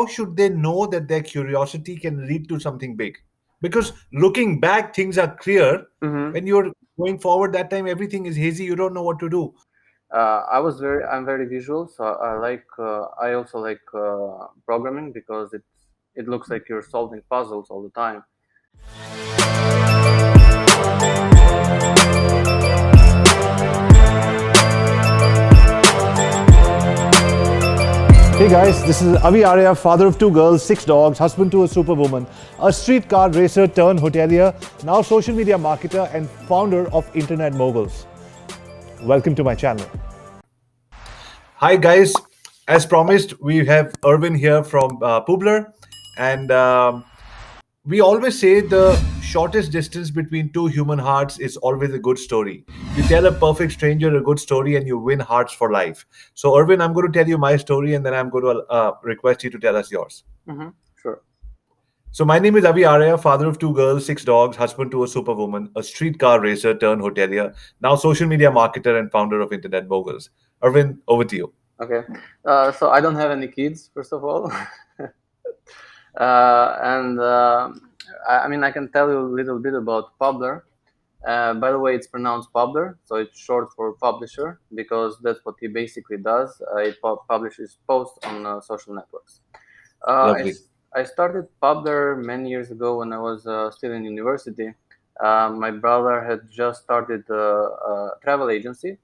should they know that their curiosity can lead to something big? Because looking back, things are clear. Hmm. When you're going forward, that time everything is hazy. You don't know what to do. I'm very visual, so I also like programming because it looks like you're solving puzzles all the time. Hey guys, this is Avi Arya, father of 2 girls, 6 dogs, husband to a superwoman, a street car racer turned hotelier, now social media marketer and founder of Internet Moguls. Welcome to my channel. Hi, guys. As promised, we have Ervin here from Publer. And we always say the shortest distance between two human hearts is always a good story. You tell a perfect stranger a good story and you win hearts for life. So, Ervin, I'm going to tell you my story and then I'm going to request you to tell us yours. Hmm. Sure. So, my name is Avi Arya, father of 2 girls, 6 dogs, husband to a superwoman, a streetcar racer turned hotelier, now social media marketer and founder of Internet Moguls. Ervin, over to you. Okay. So I don't have any kids, first of all. And I mean, I can tell you a little bit about Publer. By the way, it's pronounced Publer, so it's short for publisher because that's what he basically does. He publishes posts on social networks. Uh, I, Lovely. s- I started Publer many years ago when I was still in university. My brother had just started a travel agency,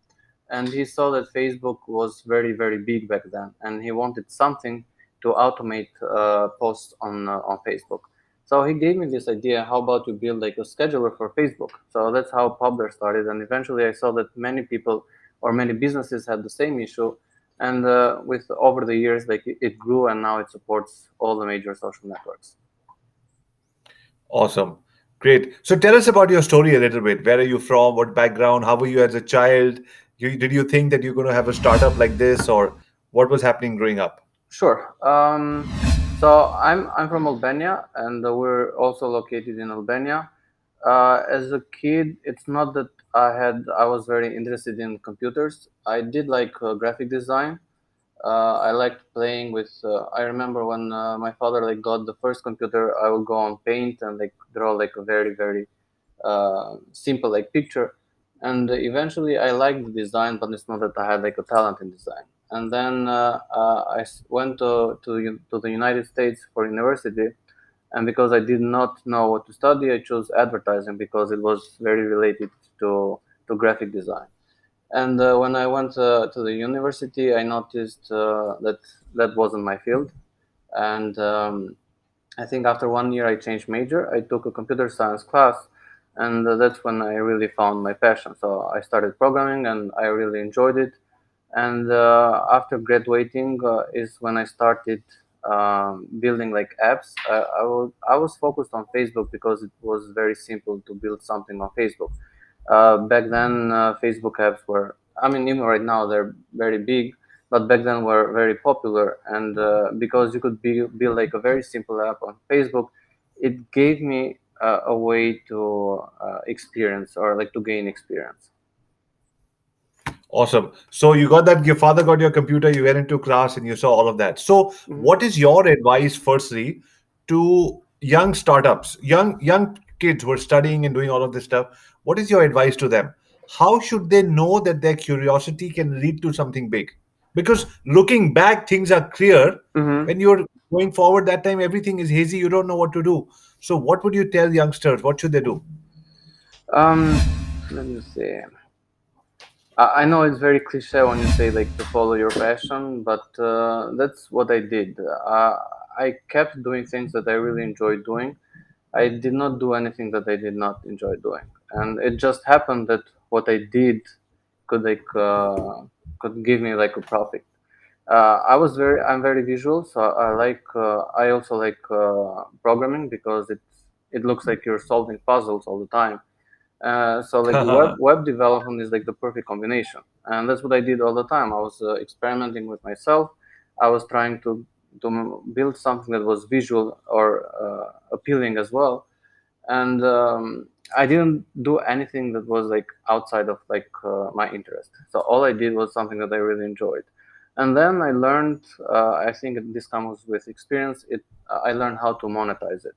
and he saw that Facebook was very, very big back then, and he wanted something to automate posts on Facebook. So he gave me this idea: how about you build like a scheduler for Facebook? So that's how Publer started, and eventually I saw that many people or many businesses had the same issue, and with over the years, like it grew, and now it supports all the major social networks. Awesome. Great. So tell us about your story a little bit. Where are you from? What background? How were you as a child? Did you think that you're going to have a startup like this, or what was happening growing up? Sure. So I'm from Albania, and we're also located in Albania. As a kid, it's not that I was very interested in computers. I did like graphic design. I liked playing with. I remember when my father like got the first computer, I would go on Paint and like draw like a very very simple like picture. And eventually I liked the design, but it's not that I had like a talent in design. And then went to the United States for university, and because I did not know what to study, I chose advertising because it was very related to graphic design. And when I went to the university, I noticed that that wasn't my field. And I think after 1 year, I changed major. I took a computer science class, and that's when I really found my passion. So I started programming, and I really enjoyed it. And after graduating is when I started building like apps. I was focused on Facebook because it was very simple to build something on Facebook. Back then, Facebook apps were, I mean, even right now, they're very big, but back then were very popular. And because you could build like a very simple app on Facebook, it gave me a way to experience or like to gain experience. Awesome. So you got that, your father got your computer, you went into class and you saw all of that. So Mhm. what is your advice firstly to young startups, young kids who are studying and doing all of this stuff? What is your advice to them? How should they know that their curiosity can lead to something big? Because looking back, things are clear. Mhm. When you're going forward, that time everything is hazy, you don't know what to do. So what would you tell youngsters? What should they do? Um, Let me see. I know it's very cliche when you say like to follow your passion, but that's what I did. I kept doing things that I really enjoyed doing. I did not do anything that I did not enjoy doing, and it just happened that what I did could like could give me like a profit. I'm very visual, so I also like programming because it looks like you're solving puzzles all the time. So like web development is like the perfect combination, and that's what I did all the time. I was experimenting with myself. I was trying to build something that was visual or appealing as well, and I didn't do anything that was like outside of like my interest. So all I did was something that I really enjoyed. And then I learned, I think this comes with experience. I learned how to monetize it.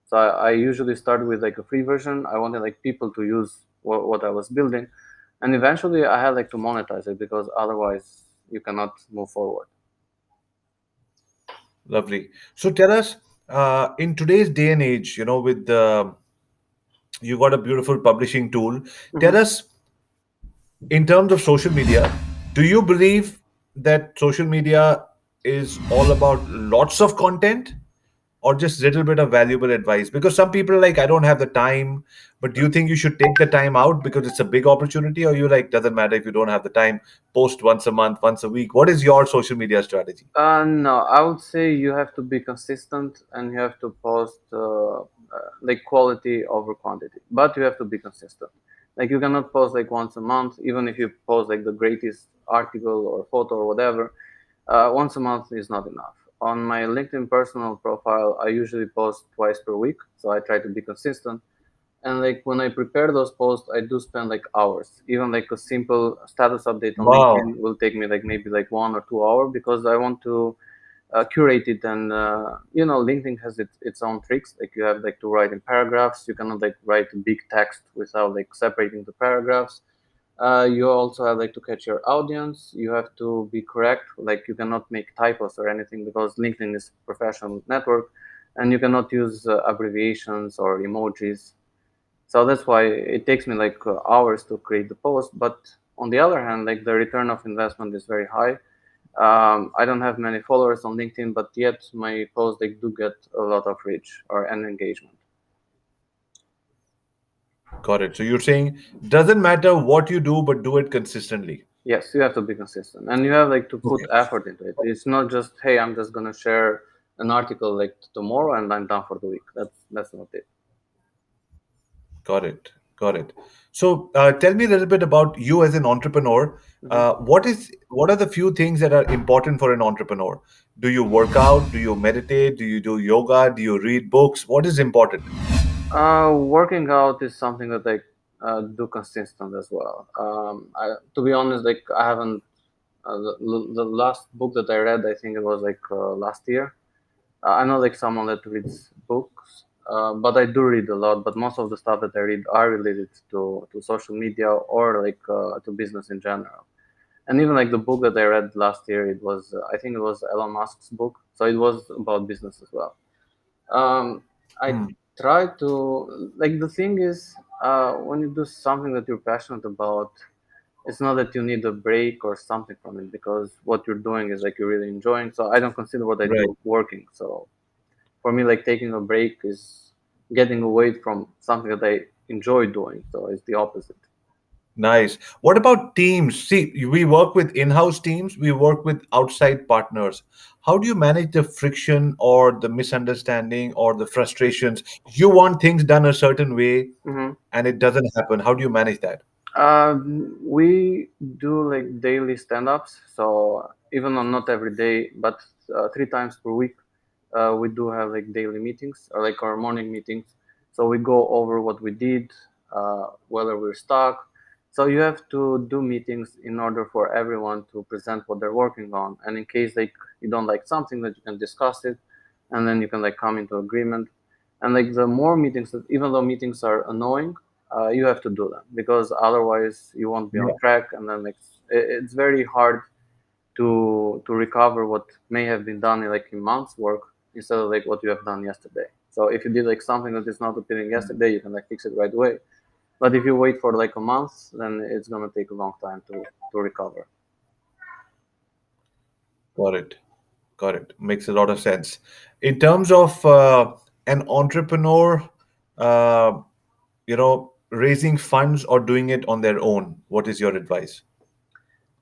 So I usually start with like a free version. I wanted like people to use what I was building, and eventually I had like to monetize it because otherwise you cannot move forward. Lovely. So tell us, in today's day and age, with you got a beautiful publishing tool. Mhm. Tell us, in terms of social media, do you believe that social media is all about lots of content or just little bit of valuable advice? Because some people are like, I don't have the time, but do you think you should take the time out because it's a big opportunity, or you like, doesn't matter if you don't have the time, post once a month, once a week? What is your social media strategy? No, I would say you have to be consistent and you have to post like quality over quantity, but you have to be consistent. Like you cannot post like once a month, even if you post like the greatest article or photo or whatever. Once a month is not enough. On my LinkedIn personal profile, I usually post twice per week, so I try to be consistent. And like when I prepare those posts, I do spend like hours. Even like a simple status update on Wow. LinkedIn will take me like maybe like 1 or 2 hours because I want to curate it. And LinkedIn has its own tricks. Like you have like to write in paragraphs. You cannot like write big text without like separating the paragraphs. You also have like to catch your audience. You have to be correct. Like you cannot make typos or anything because LinkedIn is professional network, and you cannot use abbreviations or emojis. So that's why it takes me like hours to create the post. But on the other hand, like the return of investment is very high. I don't have many followers on LinkedIn, but yet my posts they do get a lot of reach or an engagement. Got it. So you're saying doesn't matter what you do, but do it consistently. Yes, you have to be consistent and you have like to put Okay. effort into it. It's not just hey, I'm just gonna share an article like tomorrow and I'm done for the week. That's not it. Got it. Got it. So, tell me a little bit about you as an entrepreneur. Mhm. What are the few things that are important for an entrepreneur? Do you work out? Do you meditate? Do you do yoga? Do you read books? What is important? Working out is something that I do consistent as well. To be honest, like I haven't. The last book that I read, I think it was like last year. I know like someone that reads books, but I do read a lot. But most of the stuff that I read are related to social media or like to business in general. And even like the book that I read last year, it was I think it was Elon Musk's book, so it was about business as well. I Hmm. try to like the thing is when you do something that you're passionate about, it's not that you need a break or something from it because what you're doing is like you're really enjoying. So I don't consider what I Right. do working. So for me, like taking a break is getting away from something that I enjoy doing. So it's the opposite. Nice. What about teams? See, we work with in-house teams, we work with outside partners. How do you manage the friction or the misunderstanding or the frustrations? You want things done a certain way Hmm. and it doesn't happen. How do you manage that? We do like daily stand-ups. So even on not every day, but 3 times per week, we do have like daily meetings or like our morning meetings. So we go over what we did, whether we're stuck. So you have to do meetings in order for everyone to present what they're working on. And in case like you don't like something, that you can discuss it, and then you can like come into agreement. And like the more meetings, that even though meetings are annoying, you have to do them because otherwise you won't be on Yeah. track. And then like it's very hard to recover what may have been done in like in months work instead of like what you have done yesterday. So if you did like something that is not appealing yesterday, you can like fix it right away. But if you wait for like a month, then it's gonna take a long time to recover. Got it. Got it. Makes a lot of sense. In terms of an entrepreneur, uh, raising funds or doing it on their own, what is your advice?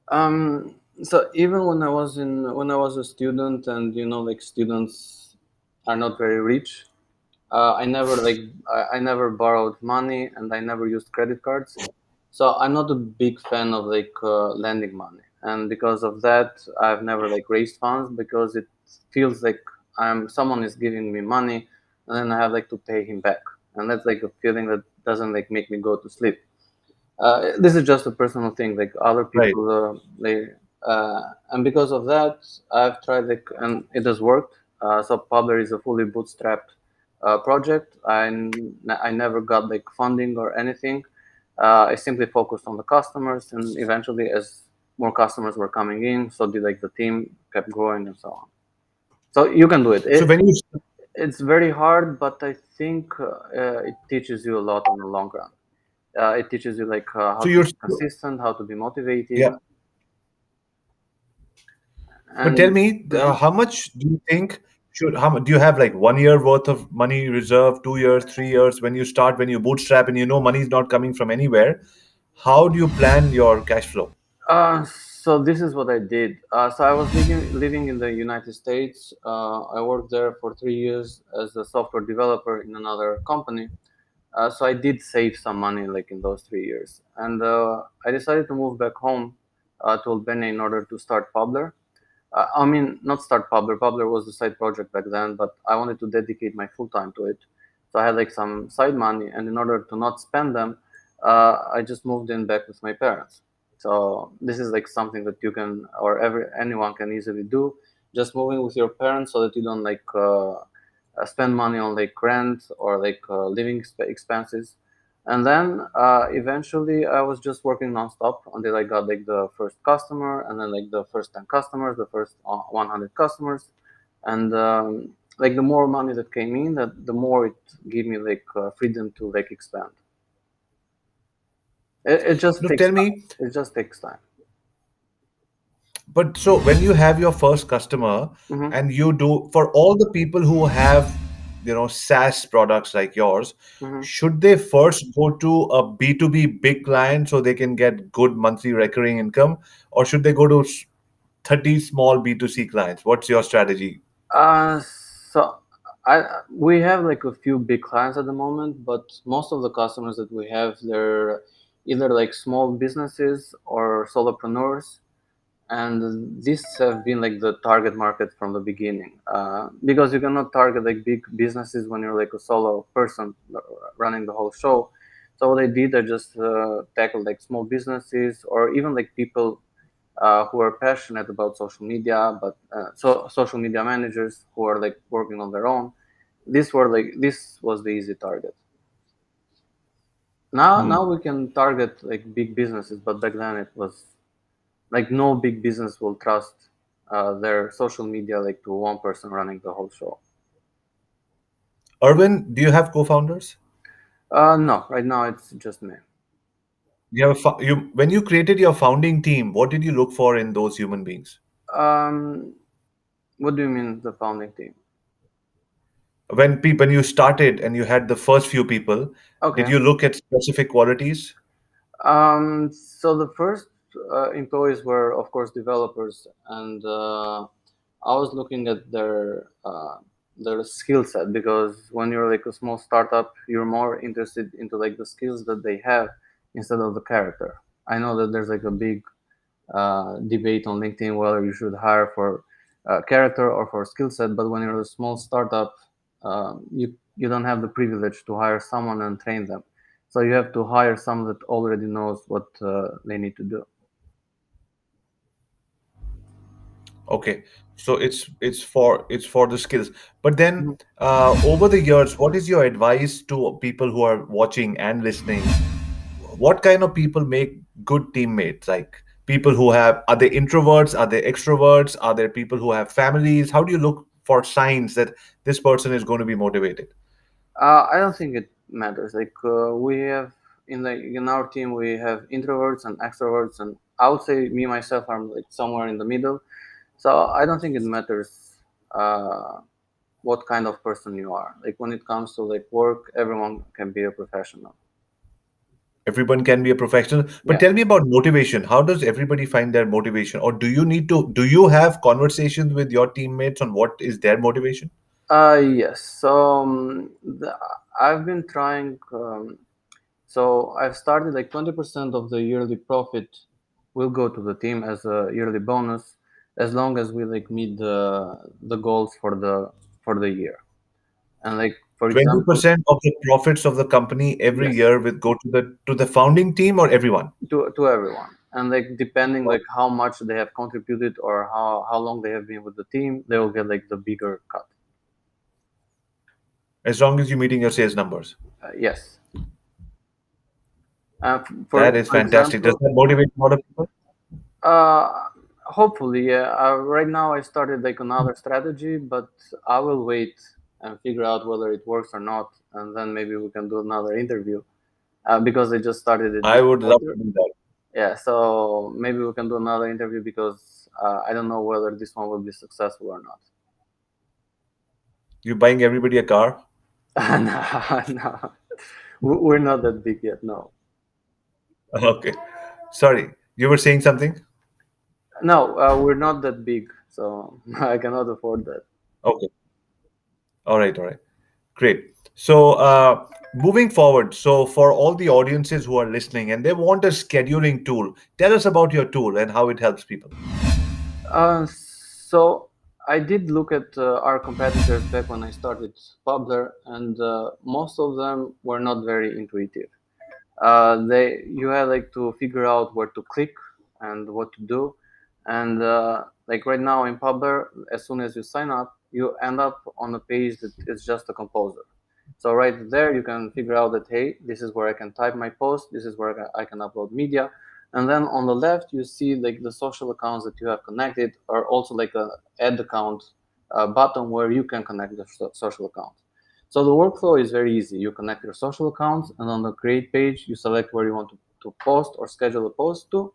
Um, so even when I was a student, and like students are not very rich, I never like I never borrowed money and I never used credit cards. So I'm not a big fan of like lending money, and because of that, I've never like raised funds because it feels like I'm someone is giving me money, and then I have like to pay him back, and that's like a feeling that doesn't like make me go to sleep. This is just a personal thing. Like other Right. people, And because of that, I've tried like, and it has worked. So Publer is a fully bootstrapped project. I never got like funding or anything. I simply focused on the customers, and eventually, as more customers were coming in, so did like the team kept growing and so on. So you can do it. So when you It's very hard, but I think it teaches you a lot in the long run. It teaches you like so how to you're be consistent, how to be motivated, yeah. But tell and me, mhm. how much do you think should how do you have like 1 year worth of money reserved, 2 years, 3 years when you start, when you bootstrap and you know money is not coming from anywhere? How do you plan your cash flow? So this is what I did. So I was living in the United States. I worked there for 3 years as a software developer in another company. So I did save some money like in those 3 years, and I decided to move back home to Albania in order to start Publer. I mean, not start Publer. Publer was a side project back then, but I wanted to dedicate my full time to it. So I had like some side money, and in order to not spend them, I just moved in back with my parents. So this is like something that you can, or anyone can easily do. Just moving with your parents so that you don't like spend money on like rent or like living expenses. And then eventually I was just working nonstop until I got like the first customer, and then like the first 10 customers, the first 100 customers. And like the more money that came in, that the more it gave me like freedom to like expand. It just Look, takes tell time. me, It just takes time. but so when you have your first customer Hmm. and you do for all the people who have, SaaS products like yours, Hmm. should they first go to a B2B big client so they can get good monthly recurring income, or should they go to 30 small B2C clients? What's your strategy? So we have like a few big clients at the moment, but most of the customers that we have, they're either like small businesses or solopreneurs, and these have been like the target market from the beginning. Because you cannot target like big businesses when you're like a solo person running the whole show. So what I did, I just tackled like small businesses or even like people who are passionate about social media, but so social media managers who are like working on their own. This was the easy target. Now we can target like big businesses, but back then it was like no big business will trust their social media like to one person running the whole show. Erwin, do you have co-founders? No, right now it's just me. You have when you created your founding team, what did you look for in those human beings? Um, what do you mean the founding team? When you started and you had the first few people, did Okay. you look at specific qualities? So the first employees were, of course, developers, and I was looking at their skill set, because when you're like a small startup, you're more interested into like the skills that they have instead of the character. I know that there's like a big debate on LinkedIn whether you should hire for character or for skill set, but when you're a small startup, you don't have the privilege to hire someone and train them. So you have to hire someone that already knows what they need to do. Okay, so it's for the skills. But then Mhm. over the years, what is your advice to people who are watching and listening? What kind of people make good teammates? Like people who have are they introverts? Are they extroverts? Are there people who have families? How do you look for signs that this person is going to be motivated? I don't think it matters. Like we have in our team, we have introverts and extroverts, and I would say me myself, I'm like somewhere in the middle. So I don't think it matters uh, what kind of person you are. Like when it comes to like work, everyone can be a professional. Everyone can be a professional, but Yeah. tell me about motivation. How does everybody find their motivation, or do you have conversations with your teammates on what is their motivation? Yes. So I've been trying. So I've started like 20% of the yearly profit will go to the team as a yearly bonus, as long as we like meet the goals for the year. And like for example, 20% of the profits of the company every yes, year will go to the founding team or everyone? to everyone. and like depending like how much they have contributed or how long they have been with the team, they will get like the bigger cut. As long as you're meeting your sales numbers. Yes. That is For fantastic. Does example, that motivate a lot of people? uh, hopefully, yeah. Right now, I started like another strategy, but I will wait and figure out whether it works or not, and then maybe we can do another interview because I just started it I this would love to quarter. do that. Yeah, so maybe we can do another interview because I don't know whether this one will be successful or not. You're buying everybody a car? No, no, we're not that big yet. No, Okay. Sorry, you were saying something? no, we're not that big, so I cannot afford that. Okay. All right. All right. Great. So, moving forward, so for all the audiences who are listening and they want a scheduling tool, tell us about your tool and how it helps people. So I did look at our competitors back when I started Publer, and most of them were not very intuitive. You had like to figure out where to click and what to do, and like right now in Publer, as soon as you sign up, you end up on a page that is just a composer. So right there, you can figure out that hey, this is where I can type my post, this is where I can upload media, and then on the left you see like the social accounts that you have connected, or also like a add account button where you can connect the social account. So the workflow is very easy. You connect your social accounts, and on the create page, you select where you want to post or schedule a post to,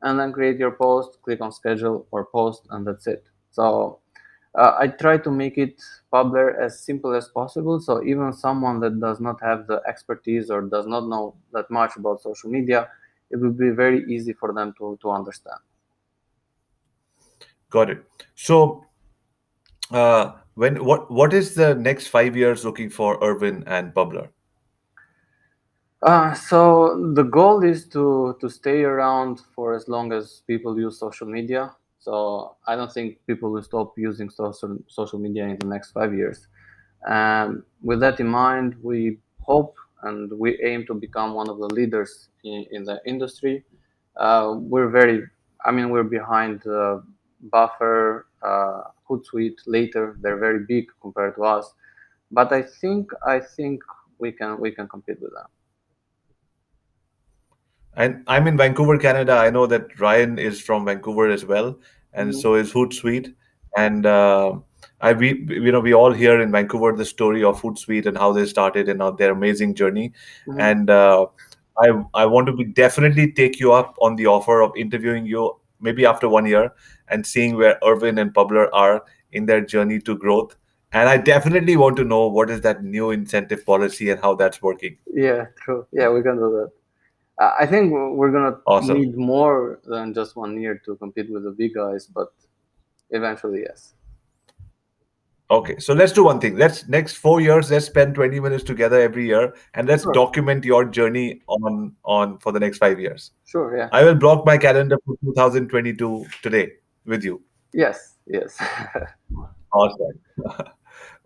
and then create your post, click on schedule or post, and that's it. So I try to make it Publer as simple as possible. So even someone that does not have the expertise or does not know that much about social media, it will be very easy for them to understand. Got it. So, what is the next 5 years looking for Irvin and Bubbler? So the goal is to stay around for as long as people use social media. So I don't think people will stop using social media in the next 5 years. With that in mind, we hope and we aim to become one of the leaders in the industry. We're very, I mean, we're behind Buffer, Hootsuite, later. They're very big compared to us, but I think we can compete with them. And I'm in Vancouver, Canada. I know that Ryan is from Vancouver as well, and Mhm. so is Hootsuite. And we all hear in Vancouver the story of Hootsuite and how they started and how their amazing journey. Mhm. And I want to be definitely take you up on the offer of interviewing you maybe after 1 year and seeing where Irvin and Publer are in their journey to growth. And I definitely want to know what is that new incentive policy and how that's working. Yeah, true. Yeah, we can do that. I think we're gonna Awesome. need more than just 1 year to compete with the big guys, but eventually, yes. Okay, so let's do one thing. Let's next 4 years, let's spend 20 minutes together every year and let's Sure, document your journey on for the next 5 years. sure, yeah. I will block my calendar for 2022 today with you. Yes, yes. Awesome.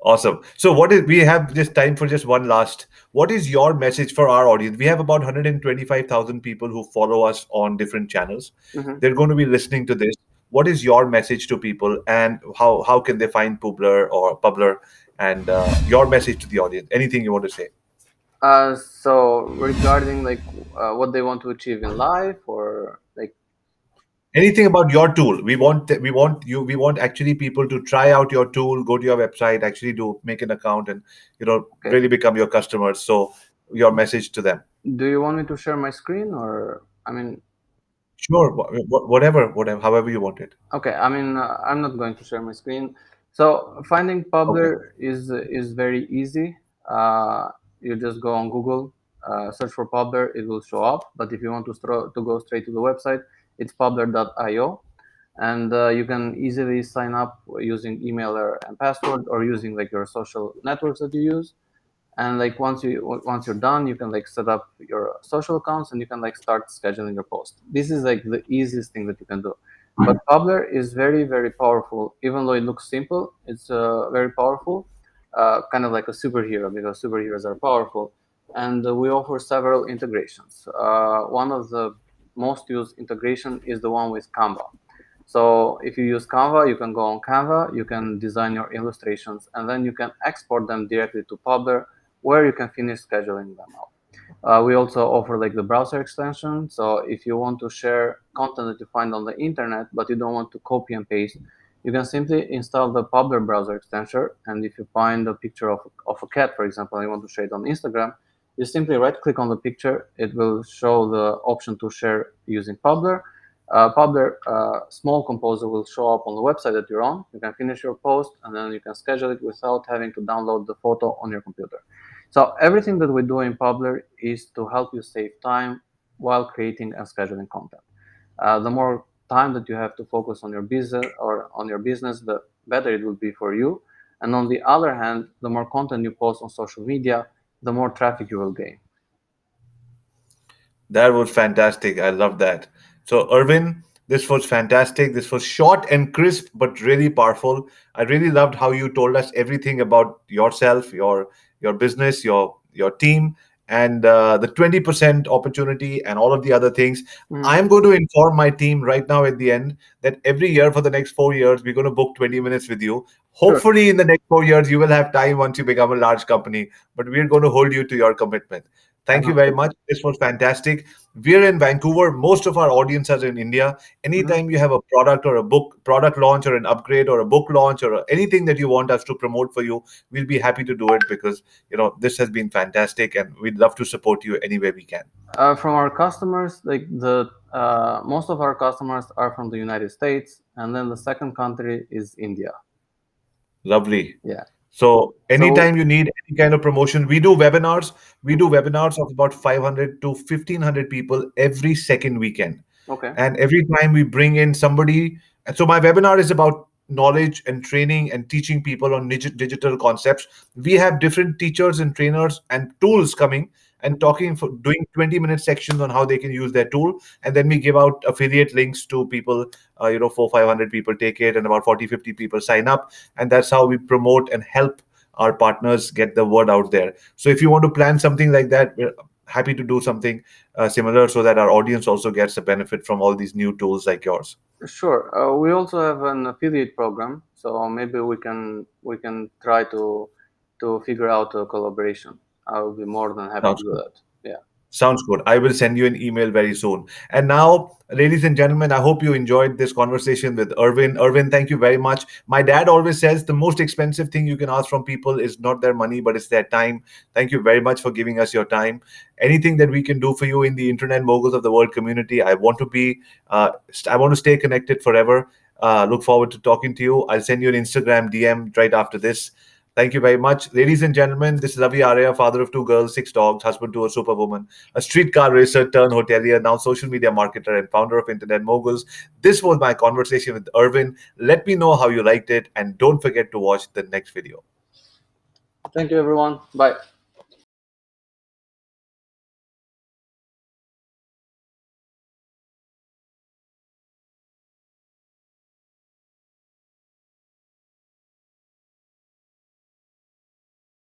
Awesome. So what is we have just time for just one last. What is your message for our audience? We have about 125,000 people who follow us on different channels. Mhm. They're going to be listening to this. What is your message to people and how can they find Publer and your message to the audience? Anything you want to say? So regarding like what they want to achieve in life, or like, Anything about your tool? We want actually people to try out your tool, go to your website, actually do make an account and okay, really become your customers. So your message to them. do you want me to share my screen, or I mean, Sure, whatever, however you want it. okay, I mean, I'm not going to share my screen. So finding Okay. Publer is very easy. Uh, you just go on Google, search for Publer, it will show up. But if you want to go straight to the website, it's publer.io, and you can easily sign up using email and password, or using like your social networks that you use. And like once you're done, you can like set up your social accounts, and you can like start scheduling your post. This is like the easiest thing that you can do. But Publer is very, very powerful. Even though it looks simple, it's very powerful, kind of like a superhero, because superheroes are powerful. And we offer several integrations. One of the most used integration is the one with Canva. So if you use Canva, you can go on Canva, you can design your illustrations, and then you can export them directly to Publer, where you can finish scheduling them out. We also offer like the browser extension. So if you want to share content that you find on the internet, but you don't want to copy and paste, you can simply install the Publer browser extension. And if you find a picture of a cat, for example, and you want to share it on Instagram, you simply right click on the picture. It will show the option to share using Publer. Publer small composer will show up on the website that you're on. You can finish your post and then you can schedule it without having to download the photo on your computer. So everything that we do in Publer is to help you save time while creating and scheduling content. The more time that you have to focus on your business, the better it will be for you. And on the other hand, the more content you post on social media, the more traffic you will gain. That was fantastic. I love that. So, Ervin, this was fantastic. This was short and crisp, but really powerful. I really loved how you told us everything about yourself, your business, your team, and the 20% opportunity and all of the other things. Mm, I'm going to inform my team right now at the end that every year for the next 4 years, we're going to book 20 minutes with you. sure. Hopefully, in the next 4 years, you will have time once you become a large company, but we're going to hold you to your commitment. Thank you Sounds very good. much. This was fantastic. We're in Vancouver. Most of our audience are in India. Mhm. Anytime you have a product or a book, product launch or an upgrade or a book launch or anything that you want us to promote for you, we'll be happy to do it because this has been fantastic and we'd love to support you any way we can. From our customers, like the most of our customers are from the United States, and then the second country is India. Lovely. Yeah. So So anytime you need any kind of promotion, we do webinars. We do mhm. webinars of about 500 to 1500 people every second weekend. Okay. And every time we bring in somebody, and so my webinar is about knowledge and training and teaching people on digital concepts. We have different teachers and trainers and tools coming and Mhm. talking for doing 20-minute sections on how they can use their tool, and then we give out affiliate links to people. 400 500 people take it and about 40 50 people sign up, and that's how we promote and help our partners get the word out there. So if you want to plan something like that, we're happy to do something similar so that our audience also gets a benefit from all these new tools like yours. Sure. We also have an affiliate program, so maybe we can try to figure out a collaboration. I will be more than happy to Sounds do good. that. Yeah. Sounds good. I will send you an email very soon. And now, ladies and gentlemen, I hope you enjoyed this conversation with Ervin. Ervin, thank you very much. My dad always says the most expensive thing you can ask from people is not their money, but it's their time. Thank you very much for giving us your time. Anything that we can do for you in the Internet Moguls of the World community, I want to stay connected forever. Look forward to talking to you. I'll send you an Instagram DM right after this. Thank you very much. Ladies and gentlemen, this is Avi Arya, father of two girls, six dogs, husband to a superwoman, a streetcar racer turned hotelier, now social media marketer and founder of Internet Moguls. This was my conversation with Ervin. Let me know how you liked it and don't forget to watch the next video. Thank you, everyone. Bye.